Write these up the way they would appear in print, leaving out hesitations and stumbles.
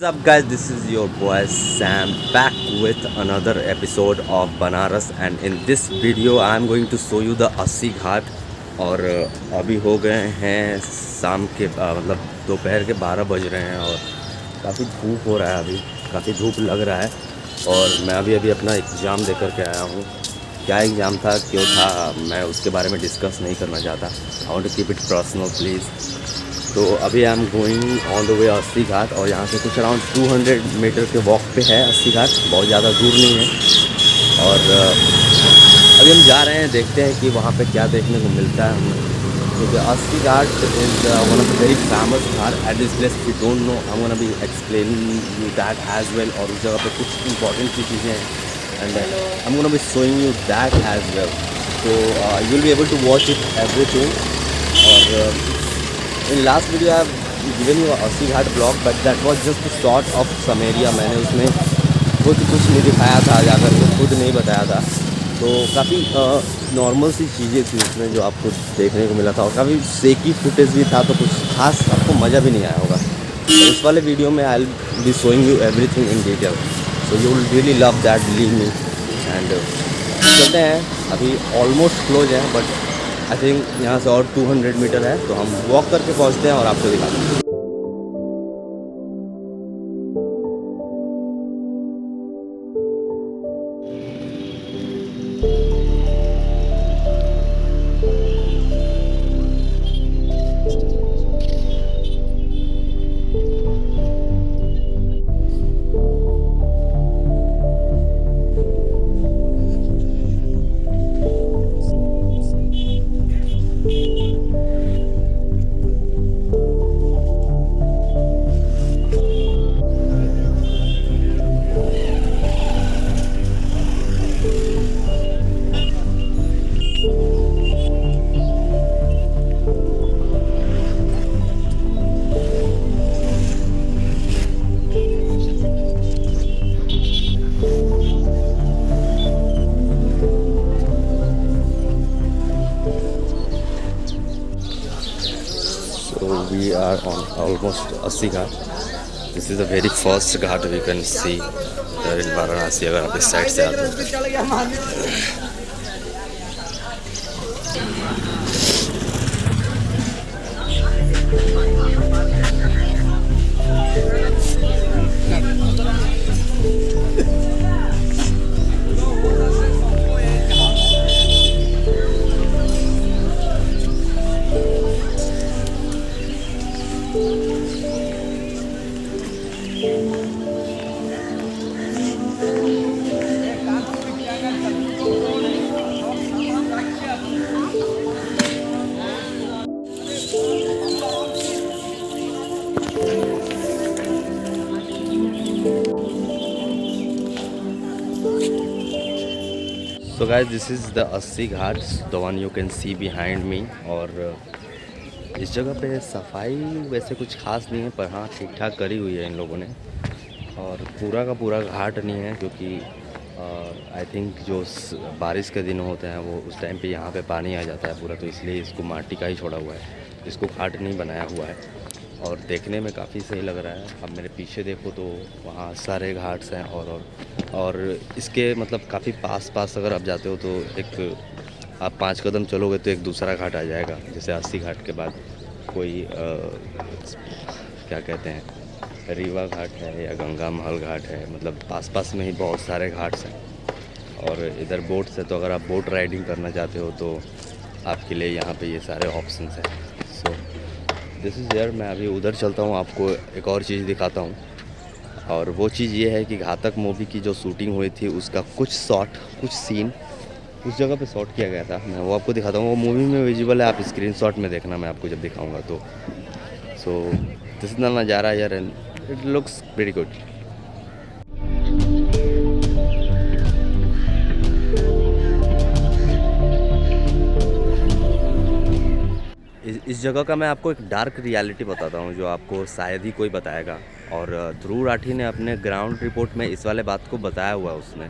What's up guys, this is your boy Sam back with another episode of Banaras and in this video I am going to show you the अस्सी घाट। और अभी हो गए हैं शाम के मतलब दोपहर के 12 बज रहे हैं और काफ़ी धूप हो रहा है, अभी काफ़ी धूप लग रहा है। और मैं अभी अपना एग्ज़ाम दे कर के आया हूँ। क्या एग्ज़ाम था, क्यों था, मैं उसके बारे में डिस्कस नहीं करना चाहता। I want to keep it personal please. तो अभी I am going on the way Assi Ghat और यहाँ से कुछ अराउंड 200 मीटर के वॉक पे है अस्सी घाट, बहुत ज़्यादा दूर नहीं है। और अभी हम जा रहे हैं, देखते हैं कि वहाँ पे क्या देखने को मिलता है हमें, क्योंकि Assi Ghat is one of the very famous ghat at this place. We don't know, I gonna be explaining you that as well. और उस जगह पे कुछ इंपॉर्टेंट सी चीज़ें हैं and I gonna be showing you that as well. तो you will be able to watch it everything. और in last video I have given you Assi Ghat blog, but that was just a short of some area. मैंने उसमें खुद कुछ नहीं दिखाया था, जाकर के खुद नहीं बताया था। तो काफ़ी नॉर्मल सी चीज़ें थी उसमें जो आपको देखने को मिला था, और काफ़ी शेकी फुटेज भी था, तो कुछ खास आपको मज़ा भी नहीं आया होगा। तो इस वाले वीडियो में I will be showing you everything in detail, so you will really love that, believe me. And चलते हैं, अभी ऑलमोस्ट क्लोज है, बट आई थिंक यहाँ से और 200 मीटर है, तो हम वॉक करके पहुँचते हैं और आपको दिखाते हैं। So we are on almost अस्सी घाट. This is the very first Ghat we can see here in Varanasi, अगर आप इस साइड से आते हैं। So guys, this is the अस्सी Ghats, the one you can see behind me। और इस जगह पे सफाई वैसे कुछ खास नहीं है, पर हाँ ठीक ठाक करी हुई है इन लोगों ने। और पूरा का पूरा घाट नहीं है, क्योंकि आई थिंक जो बारिश के दिन होते हैं वो उस टाइम पे यहाँ पे पानी आ जाता है पूरा, तो इसलिए इसको माटी का ही छोड़ा हुआ है, इसको घाट नहीं बनाया हुआ है। और देखने में काफ़ी सही लग रहा है। अब मेरे पीछे देखो तो वहाँ सारे घाट्स हैं, और इसके मतलब काफ़ी पास अगर आप जाते हो तो एक आप 5 कदम चलोगे तो एक दूसरा घाट आ जाएगा। जैसे अस्सी घाट के बाद कोई क्या कहते हैं, रीवा घाट है या गंगा महल घाट है, मतलब पास में ही बहुत सारे घाट्स हैं। और इधर बोट से, तो अगर आप बोट राइडिंग करना चाहते हो तो आपके लिए यहाँ पे ये सारे ऑप्शंस हैं। So this is there. मैं अभी उधर चलता हूँ, आपको एक और चीज़ दिखाता हूँ। और वो चीज़ ये है कि घातक मूवी की जो शूटिंग हुई थी उसका कुछ सीन उस जगह पे शॉट किया गया था। मैं वो आपको दिखाता हूँ, वो मूवी में विजिबल है, आप स्क्रीनशॉट में देखना, मैं आपको जब दिखाऊंगा तो। सो दिस इज नज़ारा यार, and it looks very good. इस जगह का मैं आपको एक डार्क रियलिटी बताता हूँ, जो आपको शायद ही कोई बताएगा। और ध्रुव राठी ने अपने ग्राउंड रिपोर्ट में इस वाले बात को बताया हुआ है उसने।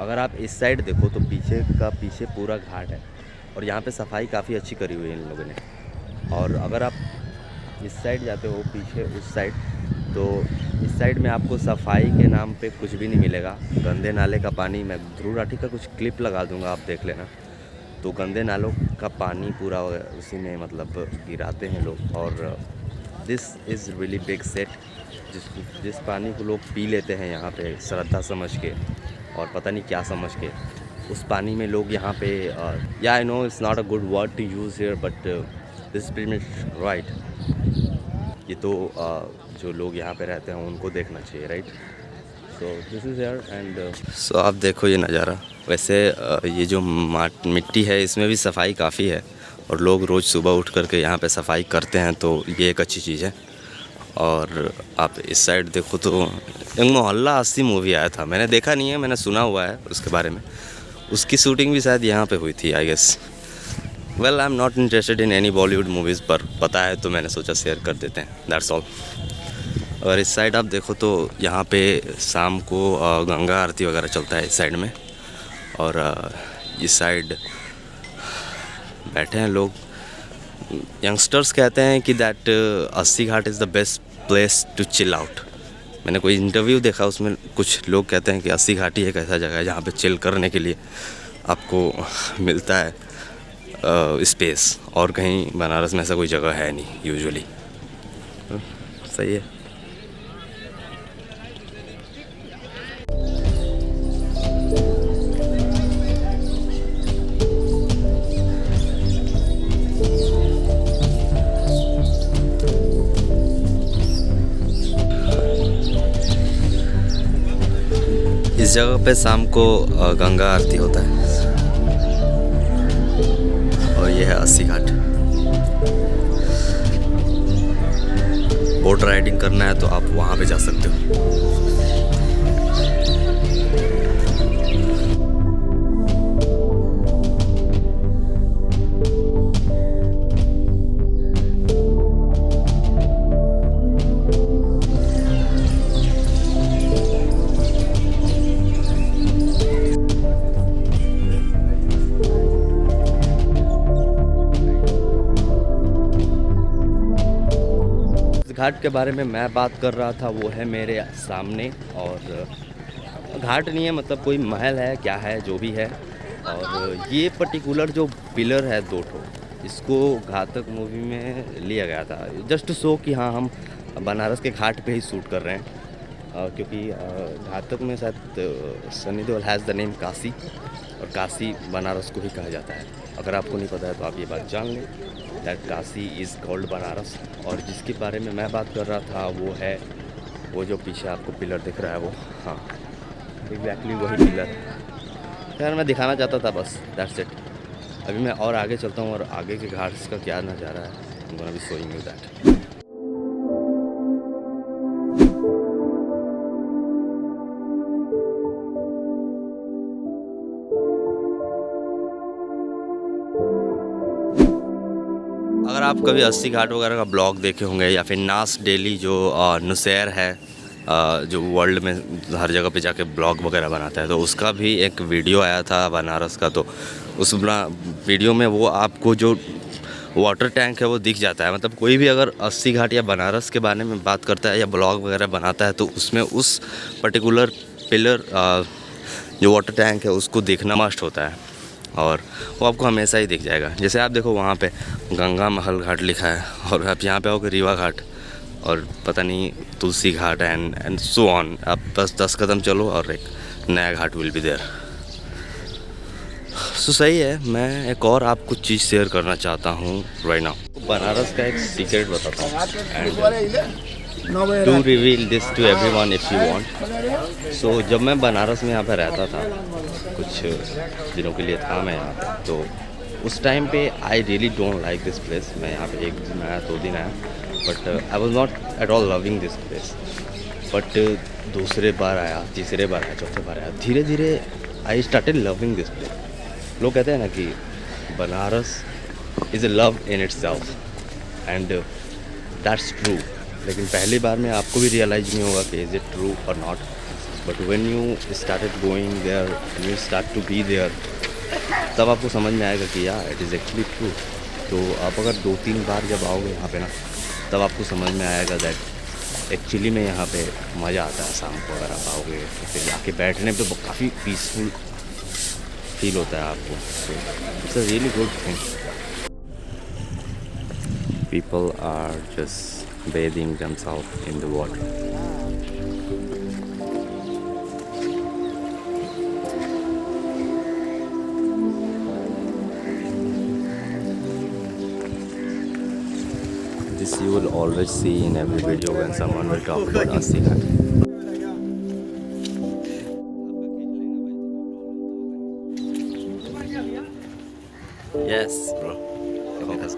अगर आप इस साइड देखो तो पीछे पूरा घाट है, और यहाँ पे सफाई काफ़ी अच्छी करी हुई है इन लोगों ने। और अगर आप इस साइड जाते हो पीछे उस साइड, तो इस साइड में आपको सफाई के नाम पे कुछ भी नहीं मिलेगा। गंदे नाले का पानी, मैं ध्रुव राठी का कुछ क्लिप लगा दूंगा, आप देख लेना। तो गंदे नालों का पानी पूरा उसी में मतलब गिराते हैं लोग। और this is really big set, जिस पानी को लोग पी लेते हैं यहाँ पे श्रद्धा समझ के और पता नहीं क्या समझ के, उस पानी में लोग यहाँ पे या I know it's not a good word to use here but this pretty much right. ये तो जो लोग यहाँ पे रहते हैं उनको देखना चाहिए, right. So this is here and so आप देखो ये नज़ारा। वैसे ये जो मिट्टी है इसमें भी सफाई काफ़ी है और लोग रोज़ सुबह उठ करके यहाँ पे सफाई करते हैं, तो ये एक अच्छी चीज़ है। और आप इस साइड देखो तो एक मोहल्ला 80 मूवी आया था, मैंने देखा नहीं है, मैंने सुना हुआ है उसके बारे में। उसकी शूटिंग भी शायद यहाँ पे हुई थी I guess. Well I am not interested in any Bollywood movies, पर पता है तो मैंने सोचा शेयर कर देते हैं, दैट्स ऑल। और इस साइड आप देखो तो यहाँ पे शाम को गंगा आरती वगैरह चलता है इस साइड में। और इस साइड बैठे हैं लोग। यंगस्टर्स कहते हैं कि that Assi Ghat is the best place to chill out. मैंने कोई इंटरव्यू देखा, उसमें कुछ लोग कहते हैं कि अस्सी घाट ही एक ऐसा जगह है जहाँ पे चिल करने के लिए आपको मिलता है स्पेस, और कहीं बनारस में ऐसा कोई जगह है नहीं यूजुअली। सही है। इस जगह पे शाम को गंगा आरती होता है और ये है अस्सी घाट। बोट राइडिंग करना है तो आप वहाँ पे जा सकते हो। घाट के बारे में मैं बात कर रहा था वो है मेरे सामने, और घाट नहीं है मतलब कोई महल है क्या है जो भी है। और ये पर्टिकुलर जो पिलर है दो ठो, इसको घातक मूवी में लिया गया था जस्ट टू शो कि हाँ हम बनारस के घाट पे ही शूट कर रहे हैं। क्योंकि घातक में शायद Sunny Deol has the name Kashi, और काशी बनारस को ही कहा जाता है। अगर आपको नहीं पता है तो आप ये बात जान लें, that Kashi is called Banaras. और जिसके बारे में मैं बात कर रहा था वो है वो जो पीछे आपको पिलर दिख रहा है वो, हाँ एग्जैक्टली वही पिलर। खैर मैं दिखाना चाहता था बस, दैट्स इट। अभी मैं और आगे चलता हूँ और आगे के घाट का क्या नज़ारा है, I am gonna be showing you that. अगर आप कभी अस्सी घाट वगैरह का ब्लॉग देखे होंगे या फिर नास डेली जो नुसैर है जो वर्ल्ड में हर जगह पे जाके ब्लॉग वगैरह बनाता है, तो उसका भी एक वीडियो आया था बनारस का। तो उस वीडियो में वो आपको जो वाटर टैंक है वो दिख जाता है। मतलब कोई भी अगर अस्सी घाट या बनारस के बारे में बात करता है या ब्लॉग वगैरह बनाता है तो उसमें उस पर्टिकुलर पिलर जो वाटर टैंक है उसको देखना मस्ट होता है, और वो आपको हमेशा ही दिख जाएगा। जैसे आप देखो वहाँ पे गंगा महल घाट लिखा है, और आप यहाँ पे आओगे रीवा घाट, और पता नहीं Tulsi Ghat and so on. आप बस 10 कदम चलो और एक नया घाट विल बी देयर। सो सही है। मैं एक और आपको चीज़ शेयर करना चाहता हूँ राइट नाउ। बनारस का एक सीक्रेट बताता हूँ, to reveal this to everyone if you want. So जब मैं बनारस में यहाँ पर रहता था, कुछ दिनों के लिए था मैं यहाँ पे, तो उस टाइम पे I really don't like this place. मैं यहाँ पे 1 दिन आया 2 दिन आया, but I was not at all loving this place. But दूसरे बार आया, तीसरे बार आया, चौथे बार आया, धीरे धीरे I started loving this place. लोग कहते हैं ना कि Banaras is a love in its self, and that's true. लेकिन पहली बार में आपको भी रियलाइज नहीं होगा कि इज़ इट ट्रू और नॉट, but when you started going there and you start to be there, तब आपको समझ में आएगा कि यार इट इज़ एक्चुअली ट्रू। तो आप अगर 2-3 बार जब आओगे यहाँ पे ना, तब आपको समझ में आएगा दैट एक्चुअली में यहाँ पे मज़ा आता है। शाम को अगर आप आओगे तो फिर आके बैठने पे काफ़ी पीसफुल फील होता है आपको। तो it's a really good thing. People are just bathing themselves in the water. This you will always see in every video when someone will talk about Assi Ghat. Yes, bro. Focus.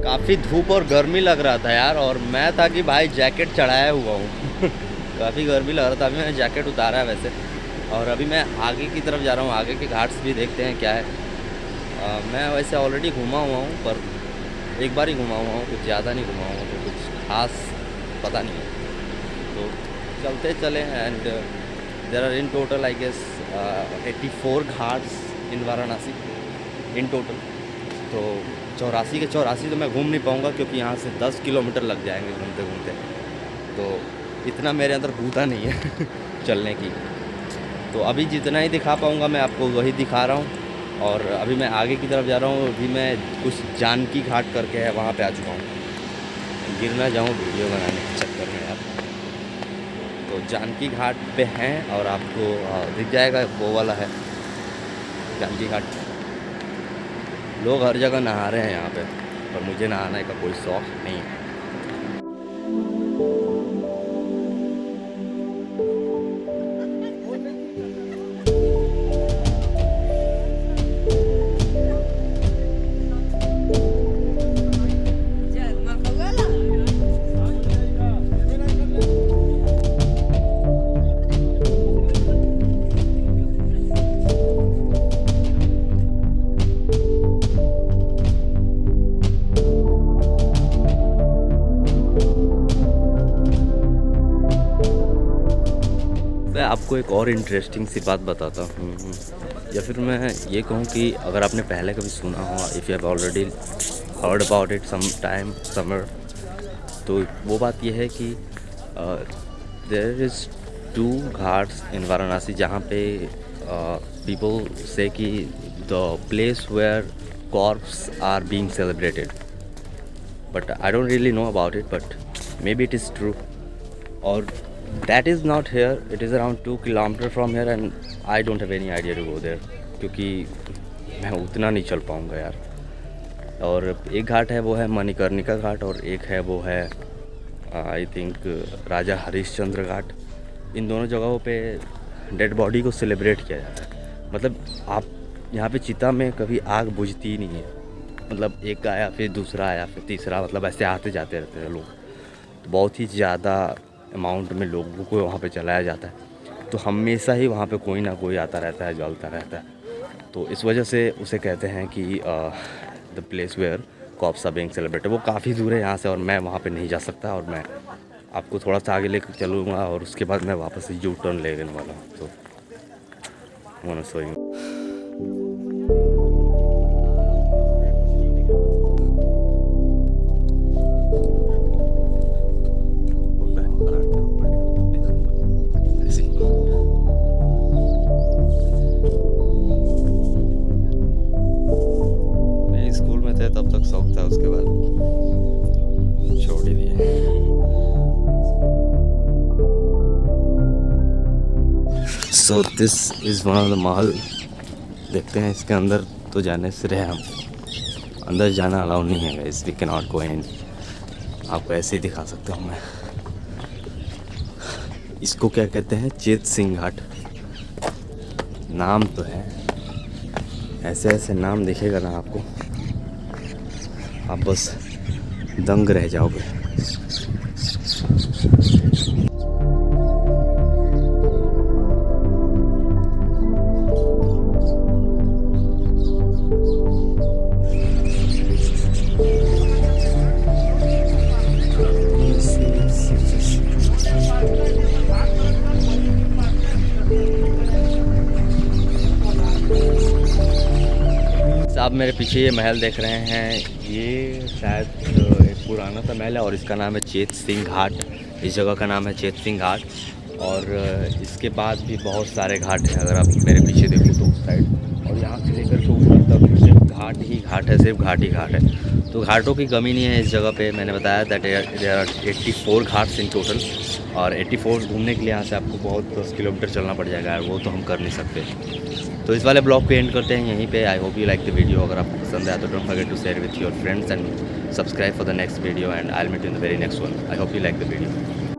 काफ़ी धूप और गर्मी लग रहा था यार, और मैं था कि भाई जैकेट चढ़ाया हुआ हूँ काफ़ी गर्मी लग रहा था। अभी मैंने जैकेट उतारा है वैसे, और अभी मैं आगे की तरफ जा रहा हूँ। आगे के घाट्स भी देखते हैं क्या है। मैं वैसे ऑलरेडी घूमा हुआ हूँ, पर एक बार ही घुमा हुआ हूँ, कुछ ज़्यादा नहीं घुमा हुआ हूँ, तो कुछ खास पता नहीं है। तो चलते चले। And there are in total I guess 84 ghats in Varanasi in total. तो 84 के 84 तो मैं घूम नहीं पाऊँगा, क्योंकि यहाँ से 10 किलोमीटर लग जाएंगे घूमते घूमते। तो इतना मेरे अंदर बूता नहीं है चलने की। तो अभी जितना ही दिखा पाऊँगा मैं आपको वही दिखा रहा हूँ। और अभी मैं आगे की तरफ जा रहा हूँ। अभी मैं कुछ जानकी घाट करके है वहाँ पे आ चुका हूँ। गिर ना जाऊँ वीडियो बनाने के चक्कर में यार। तो जानकी घाट पे हैं, और आपको दिख जाएगा वो वाला है जानकी घाट। लोग हर जगह नहा रहे हैं यहाँ पे, पर मुझे नहाने का कोई शौक़ नहीं है। मैं आपको एक और इंटरेस्टिंग सी बात बताता हूँ, या फिर मैं ये कहूँ कि अगर आपने पहले कभी सुना हो, if you have already heard about it some time summer, तो वो बात ये है कि there is 2 ghats in Varanasi जहाँ पे पीपल से कि the place where corpse are being celebrated, but I don't really know about it, but maybe it is true. और that is not here, it is around 2 kilometer from here and I don't have any idea to go there, क्योंकि मैं उतना नहीं चल पाऊँगा यार। और एक घाट है वो है मणिकर्णिका घाट, और एक है वो है आई थिंक राजा हरिश्चंद्र घाट। इन दोनों जगहों पे डेड बॉडी को सेलिब्रेट किया जाता है। मतलब आप यहाँ पे चिता में कभी आग बुझती ही नहीं है। मतलब एक आया, फिर दूसरा आया, फिर तीसरा, मतलब ऐसे आते जाते रहते हैं लोग। तो बहुत ही ज़्यादा अमाउंट में लोगों को वहाँ पे जलाया जाता है। तो हमेशा ही वहाँ पे कोई ना कोई आता रहता है, जलता रहता है। तो इस वजह से उसे कहते हैं कि the place where corpse are being celebrated. वो काफ़ी दूर है यहाँ से, और मैं वहाँ पे नहीं जा सकता। और मैं आपको थोड़ा सा आगे लेकर चलूँगा, और उसके बाद मैं वापस यू टर्न लेने वाला हूँ। तो मैं so so this is one of the mahal. देखते हैं इसके अंदर तो जाने से रहे हम, अंदर जाना अलाउ नहीं है guys, we can not go in. आपको ऐसे ही दिखा सकता हूँ मैं। इसको क्या कहते हैं, चेत सिंह घाट नाम तो है। ऐसे ऐसे नाम दिखेगा ना आपको, आप बस दंग रह जाओगे। आप मेरे पीछे ये महल देख रहे हैं, ये शायद एक पुराना सा महल है और इसका नाम है चेत सिंह घाट। इस जगह का नाम है चेत सिंह घाट। और इसके बाद भी बहुत सारे घाट हैं, अगर आप मेरे पीछे देखो तो उस साइड, और यहाँ से लेकर के ऊपर तक सिर्फ घाट ही घाट है, सिर्फ घाट ही घाट है। तो घाटों की कमी नहीं है इस जगह पे। मैंने बताया that there are 84 ghats in total, और 84 घूमने के लिए यहाँ से आपको बहुत 10 किलोमीटर चलना पड़ जाएगा, वो तो हम कर नहीं सकते। तो इस वाले ब्लॉग को एंड करते हैं यहीं पे। I hope you like the video. अगर आपको पसंद आया तो don't forget to share with your friends and subscribe for the next video, and I will meet you in the very next one. I hope you like the video.